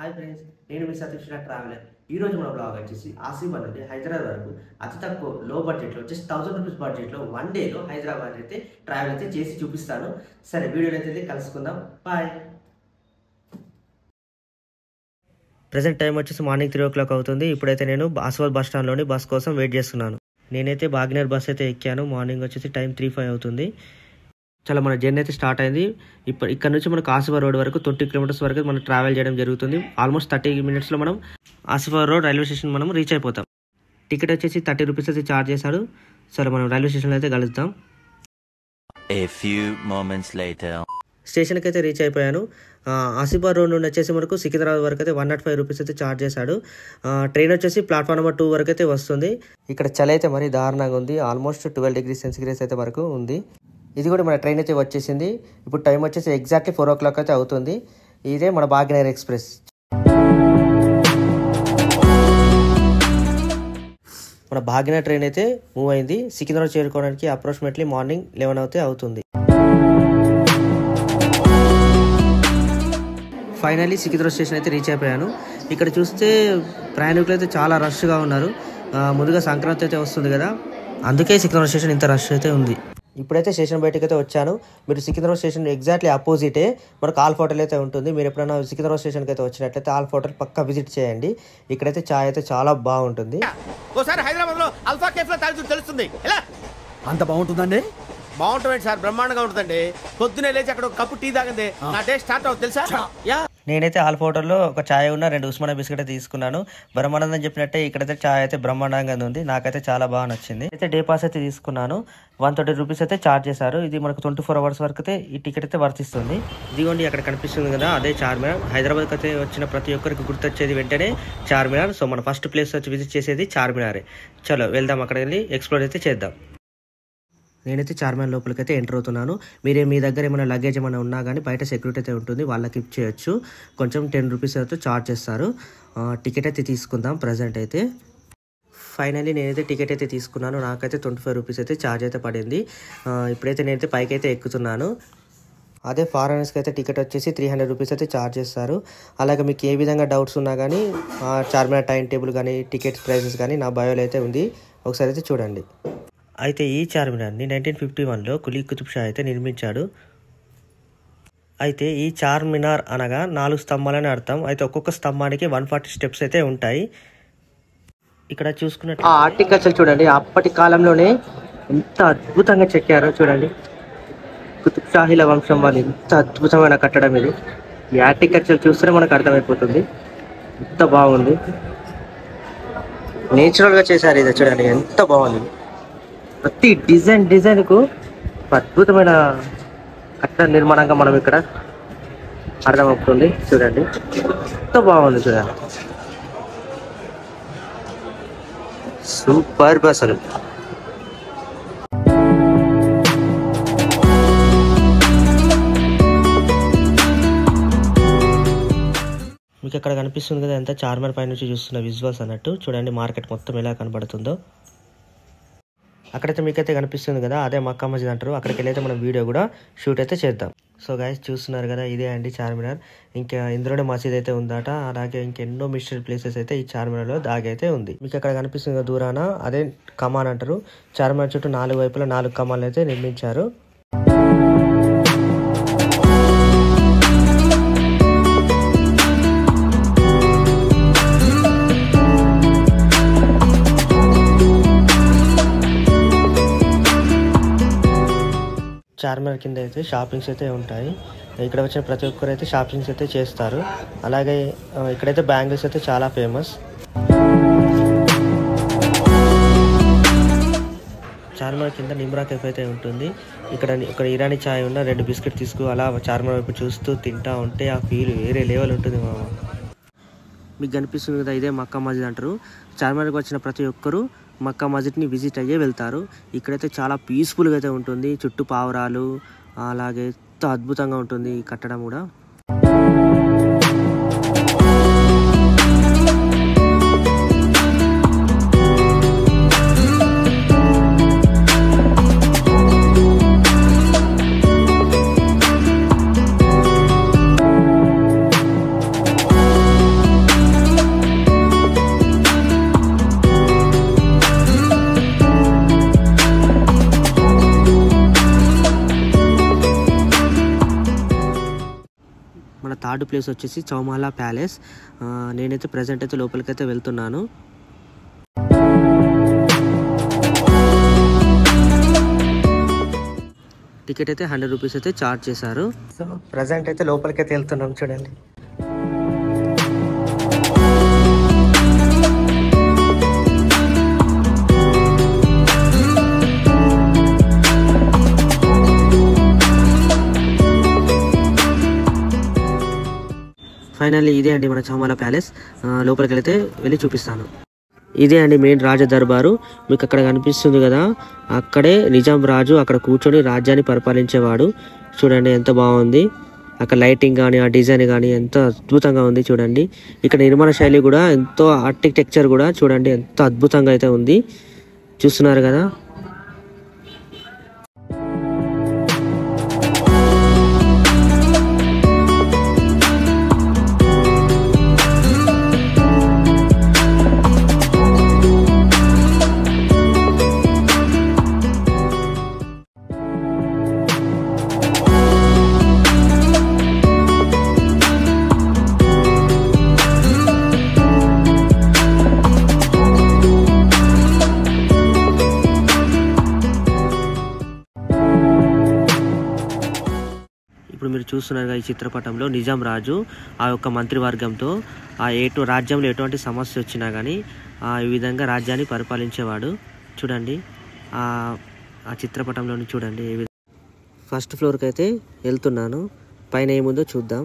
Hi friends, నేను మీ Satish traveller. ఈరోజు మన బ్లాగ్ వచ్చేసి ఆసిఫాబాద్ నుండి హైదరాబాద్ వరకు అతి తక్కువ లో బడ్జెట్లో వచ్చేసి 1000 రూపీస్ బడ్జెట్లో 1 డేలో హైదరాబాద్ అయితే ట్రావెల్ అయితే చేసి చూపిస్తాను. సరే, వీడియోలో అయితే కలుసుకుందాం. బాయ్. ప్రజెంట్ టైం వచ్చేసి మార్నింగ్ 3 o'clock అవుతుంది. ఇప్పుడైతే నేను ఆసిఫాబాద్ బస్ స్టాండ్లోని బస్ కోసం వెయిట్ చేస్తున్నాను. నేనైతే భాగ్యనగర్ బస్ అయితే ఎక్కాను. మార్నింగ్ వచ్చేసి టైం 3:05 అవుతుంది. చాలా మన జర్నీ అయితే స్టార్ట్ అయింది. ఇక్కడ నుంచి మనకు ఆసిఫాబాద్ రోడ్ వరకు 20 kilometers వరకు మనం ట్రావెల్ చేయడం జరుగుతుంది. ఆల్మోస్ట్ 30 minutesలో మనం ఆసిఫాబాద్ రోడ్ రైల్వే స్టేషన్ మనం రీచ్ అయిపోతాం. టికెట్ వచ్చేసి 30 రూపీస్ అయితే ఛార్జ్ చేశాడు. సరే, మనం రైల్వే స్టేషన్లో అయితే కలుద్దాం. స్టేషన్కి అయితే రీచ్ అయిపోయాను. ఆసిఫాబాద్ రోడ్ నుండి వచ్చేసి మనకు సికింద్రాబాద్ వరకు అయితే 105 రూపీస్ అయితే ఛార్జ్ చేశాడు. ట్రైన్ వచ్చేసి ప్లాట్ఫామ్ నెంబర్ 2 వరకు అయితే వస్తుంది. ఇక్కడ చలి అయితే మరీ దారుణంగా ఉంది. ఆల్మోస్ట్ 12 degrees సెంటిగ్రేడ్ అయితే వరకు ఉంది. ఇది కూడా మన ట్రైన్ అయితే వచ్చేసింది. ఇప్పుడు టైం వచ్చేసి ఎగ్జాక్ట్లీ 4 o'clock అయితే అవుతుంది. ఇదే మన భాగ్యనగర్ ఎక్స్ప్రెస్. మన భాగ్యనగర్ ట్రైన్ అయితే మూవ్ అయింది. సికింద్రాబాద్ చేరుకోవడానికి అప్రాక్సిమేట్లీ మార్నింగ్ 11 అయితే అవుతుంది. ఫైనల్లీ సికింద్రాబాద్ స్టేషన్ అయితే రీచ్ అయిపోయాను. ఇక్కడ చూస్తే ప్రయాణికులు అయితే చాలా రష్గా ఉన్నారు. ముందుగా సంక్రాంతి అయితే వస్తుంది కదా, అందుకే సికింద్రాబాద్ స్టేషన్ ఇంత రష్ అయితే ఉంది. ఇప్పుడైతే స్టేషన్ బయటకు అయితే వచ్చాను. మీరు సికింద్రాబాద్ స్టేషన్ ఎగ్జాక్ట్లీ ఆపోజిటే మనకు ఆల్ఫా హోటల్ అయితే ఉంటుంది. మీరు ఎప్పుడైనా సికింద్రాబాద్ స్టేషన్కి అయితే వచ్చినట్లయితే ఆల్ఫా హోటల్ పక్కా విజిట్ చేయండి. ఇక్కడైతే చాయ్ అయితే చాలా బాగుంటుంది. ఒకసారి హైదరాబాద్లో అల్ఫా కేఫ్లో తాగుతూ తెలుస్తుంది. ఎలా అంత బాగుంటుందండి? బాగుంటుంది సార్, బ్రహ్మాండంగా ఉంటుందండి. పొద్దునే లేచి అక్కడ ఒక కప్పు టీ తాగింది నా డే స్టార్ట్ అవుతుంది తెలుసా. నేనైతే ఆల్ఫా హోటల్లో ఒక ఛాయ్ ఉన్న 2 ఉస్మానియా బిస్కెట్ అయితే తీసుకున్నాను. బ్రహ్మానందం చెప్పినట్టే ఇక్కడైతే ఛాయ్ అయితే బ్రహ్మాండంగా ఉంది. నాకైతే చాలా బాగా నచ్చింది. అయితే డే పాస్ అయితే తీసుకున్నాను. 130 రూపీస్ అయితే ఛార్జ్ చేశారు. ఇది మనకు 24 hours వరకు అయితే ఈ టికెట్ అయితే వర్తిస్తుంది. ఇదిగోండి అక్కడ కనిపిస్తుంది కదా, అదే చార్మినార్. హైదరాబాద్కి అయితే వచ్చిన ప్రతి ఒక్కరికి గుర్తొచ్చేది వెంటనే చార్మినార్. సో మన ఫస్ట్ ప్లేస్ వచ్చి విజిట్ చేసేది చార్మినారే. చలో వెళ్దాం, అక్కడికి వెళ్ళి ఎక్స్ప్లోర్ అయితే చేద్దాం. నేనైతే చార్మినార్ లోపలికి అయితే ఎంటర్ అవుతున్నాను. మీ దగ్గర ఏమైనా లగేజ్ ఏమైనా ఉన్నా కానీ బయట సెక్యూరిటీ అయితే ఉంటుంది, వాళ్ళకి ఇచ్చేయచ్చు. కొంచెం 10 రూపీస్ అయితే ఛార్జ్ చేస్తారు. టికెట్ అయితే తీసుకుందాం. ప్రజెంట్ అయితే ఫైనల్లీ నేనైతే టికెట్ అయితే తీసుకున్నాను. నాకైతే 25 రూపీస్ అయితే ఛార్జ్ అయితే పడింది. ఇప్పుడైతే నేనైతే పైకి అయితే ఎక్కుతున్నాను. అదే ఫారెనర్స్కి అయితే టికెట్ వచ్చేసి 300 రూపీస్ అయితే ఛార్జ్ చేస్తారు. అలాగే మీకు ఏ విధంగా డౌట్స్ ఉన్నా కానీ చార్మినార్ టైం టేబుల్ కానీ టికెట్ ప్రైసెస్ కానీ నా బయోలో అయితే ఉంది, ఒకసారి అయితే చూడండి. అయితే ఈ చార్మినార్ని 1951లో కులీ కుతుబ్ షా అయితే నిర్మించాడు. అయితే ఈ చార్మినార్ అనగా 4 స్తంభాలని అర్థం. అయితే ఒక్కొక్క స్తంభానికి 140 స్టెప్స్ అయితే ఉంటాయి. ఇక్కడ చూసుకున్నట్టు ఆర్టికల్చర్ చూడండి, అప్పటి కాలంలోనే ఎంత అద్భుతంగా చెక్కారో చూడండి. కుతుబ్ షాహీల వంశం వాళ్ళు ఎంత అద్భుతమైన కట్టడం ఇది. ఈ ఆర్టికల్చర్ చూస్తే మనకు అర్థమైపోతుంది ఎంత బాగుంది. నేచురల్గా చేశారు ఇది చూడండి, ఎంత బాగుంది. ప్రతి డిజైన్కు అద్భుతమైన కట్టడ నిర్మాణంగా మనం ఇక్కడ అర్థమవుతుంది. చూడండి ఎంత బాగుంది, చూడండి సూపర్ అసలు. మీకు అక్కడ కనిపిస్తుంది కదా ఎంత చార్మినార్ పై నుంచి చూస్తున్న విజువల్స్ అన్నట్టు. చూడండి మార్కెట్ మొత్తం ఎలా కనబడుతుందో. అక్కడైతే మీకైతే కనిపిస్తుంది కదా, అదే మక్కా మస్జిద్ అంటారు. అక్కడికి వెళ్ళైతే మనం వీడియో కూడా షూట్ అయితే చేద్దాం. సో గైస్ చూస్తున్నారు కదా, ఇదే అండి చార్మినార్. ఇంకా ఇందులోనే మసీద్ అయితే ఉందట. అలాగే ఇంకెన్నో మిస్టరీ ప్లేసెస్ అయితే ఈ చార్మినార్లో దాగి అయితే ఉంది. మీకు అక్కడ కనిపిస్తుంది కదా దూరాన, అదే కమాన్ అంటారు. చార్మినార్ చుట్టూ 4 వైపులా 4 కమాన్లు అయితే నిర్మించారు. చార్మినార్ కింద అయితే షాపింగ్స్ అయితే ఉంటాయి. ఇక్కడ వచ్చిన ప్రతి ఒక్కరు అయితే షాపింగ్స్ అయితే చేస్తారు. అలాగే ఇక్కడైతే బ్యాంగిల్స్ అయితే చాలా ఫేమస్. చార్మినార్ కింద నిమ్రా కెఫ్ అయితే ఉంటుంది. ఇక్కడ ఇరానీ చాయ్ ఉన్న 2 బిస్కెట్ తీసుకు అలా చార్మినార్ వైపు చూస్తూ తింటా ఉంటే ఆ ఫీల్ వేరే లెవెల్ ఉంటుంది. మీకు కనిపిస్తుంది కదా, ఇదే మక్కా మస్జిద్ అంటారు. చార్మినార్కి వచ్చిన ప్రతి ఒక్కరు మక్కా మస్జిద్ని విజిట్ అయ్యే వెళ్తారు. ఇక్కడైతే చాలా పీస్ఫుల్గా అయితే ఉంటుంది. చుట్టూ పావురాలు, అలాగే ఎంతో అద్భుతంగా ఉంటుంది ఈ కట్టడం కూడా. థర్డ్ ప్లేస్ వచ్చేసి చౌమాలా ప్యాలెస్. నేనైతే ప్రజెంట్ అయితే లోపలికైతే వెళ్తున్నాను. టికెట్ అయితే 100 రూపీస్ అయితే ఛార్జ్ చేశారు. సో ప్రజెంట్ అయితే లోపలికైతే వెళ్తున్నాం చూడండి. ఫైనల్లీ ఇదే అండి మన చౌమాలా ప్యాలెస్. లోపలికి వెళితే వెళ్ళి చూపిస్తాను. ఇదే అండి మెయిన్ రాజ దర్బారు. మీకు అక్కడ కనిపిస్తుంది కదా, అక్కడే నిజాం రాజు అక్కడ కూర్చొని రాజ్యాన్ని పరిపాలించేవాడు. చూడండి ఎంత బాగుంది. అక్కడ లైటింగ్ కానీ ఆ డిజైన్ కానీ ఎంతో అద్భుతంగా ఉంది చూడండి. ఇక్కడ నిర్మాణ శైలి కూడా ఎంతో ఆర్కిటెక్చర్ కూడా చూడండి ఎంత అద్భుతంగా అయితే ఉంది. చూస్తున్నారు కదా. ఇప్పుడు మీరు చూస్తున్నారు ఈ చిత్రపటంలో నిజాం రాజు ఆ యొక్క మంత్రివర్గంతో రాజ్యంలో ఎటువంటి సమస్య వచ్చినా కానీ ఈ విధంగా రాజ్యాన్ని పరిపాలించేవాడు. చూడండి ఆ చిత్రపటంలోని చూడండి. ఫస్ట్ ఫ్లోర్కి అయితే వెళ్తున్నాను. పైన ఏముందో చూద్దాం.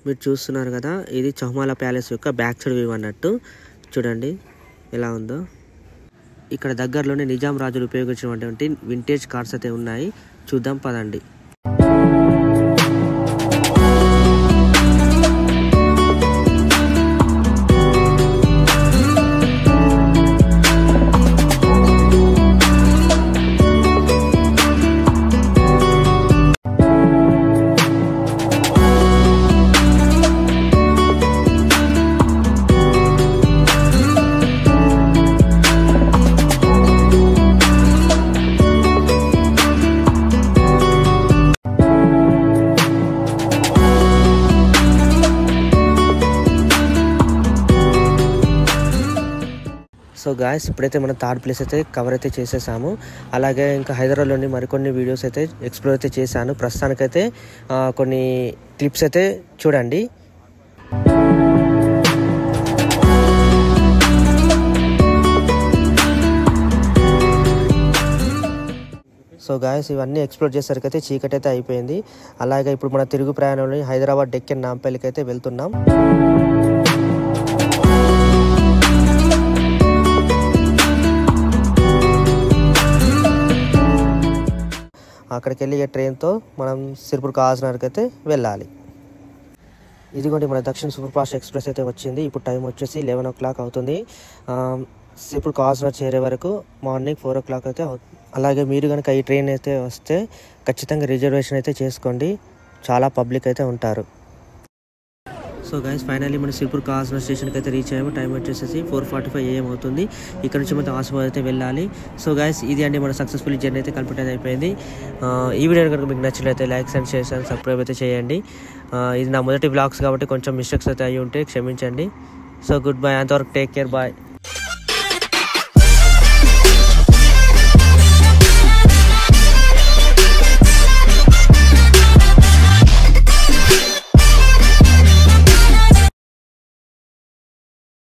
మీరు చూస్తున్నారు కదా, ఇది చౌమాలా ప్యాలెస్ యొక్క బ్యాక్ సైడ్ వ్యూ అన్నట్టు. చూడండి ఎలా ఉందో. ఇక్కడ దగ్గరలోనే నిజాం రాజులు ఉపయోగించినటువంటి వింటేజ్ కార్స్ అయితే ఉన్నాయి. చూద్దాం పదండి. సో గాయస్, ఇప్పుడైతే మనం థర్డ్ ప్లేస్ అయితే కవర్ అయితే చేసేసాము. అలాగే ఇంకా హైదరాబాద్లోని మరికొన్ని వీడియోస్ అయితే ఎక్స్ప్లోర్ అయితే చేశాను. ప్రస్తుతానికైతే కొన్ని క్లిప్స్ అయితే చూడండి. సో గాయస్, ఇవన్నీ ఎక్స్ప్లోర్ చేసేసరికి అయితే చీకటి అయితే అయిపోయింది. అలాగే ఇప్పుడు మన తిరుగు ప్రయాణంలో హైదరాబాద్ డెక్కన్ నాంపల్లికి అయితే వెళ్తున్నాం. అక్కడికి వెళ్ళి ట్రైన్తో మనం సిర్పూర్ కావాల్సినకి అయితే వెళ్ళాలి. ఇదిగోండి మన దక్షిణ సూపర్ ఫాస్ట్ ఎక్స్ప్రెస్ అయితే వచ్చింది. ఇప్పుడు టైం వచ్చేసి 11 o'clock అవుతుంది. సిర్పూర్ కావాల్సిన చేరే వరకు మార్నింగ్ 4 o'clock అయితే అవుతుంది. అలాగే మీరు కనుక ఈ ట్రైన్ అయితే వస్తే ఖచ్చితంగా రిజర్వేషన్ అయితే చేసుకోండి. చాలా పబ్లిక్ అయితే ఉంటారు. సో సో గైస్ ఫైనల్లీ మనం సిర్పూర్ కావాల్సిన స్టేషన్కి అయితే రీచ్ అయ్యాము. టైం వచ్చేసి 4:45 AM అవుతుంది. ఇక్కడ నుంచి మనం ఆసిఫాబాద్ అయితే వెళ్ళాలి. సో గైస్ ఇది అండి మన సక్సెస్ఫుల్ జర్నీ అయితే కంప్లీట్ అయిపోయింది. ఈ వీడియో కనుక మీకు నచ్చినట్లయితే likes and shares and subscribe అయితే చేయండి. ఇది నా మొదటి వ్లాగ్స్ కాబట్టి కొంచెం మిస్టేక్స్ అయితే అయ్యి ఉంటే క్షమించండి. సో గుడ్ బై, అంతవరకు టేక్ కేర్, బాయ్.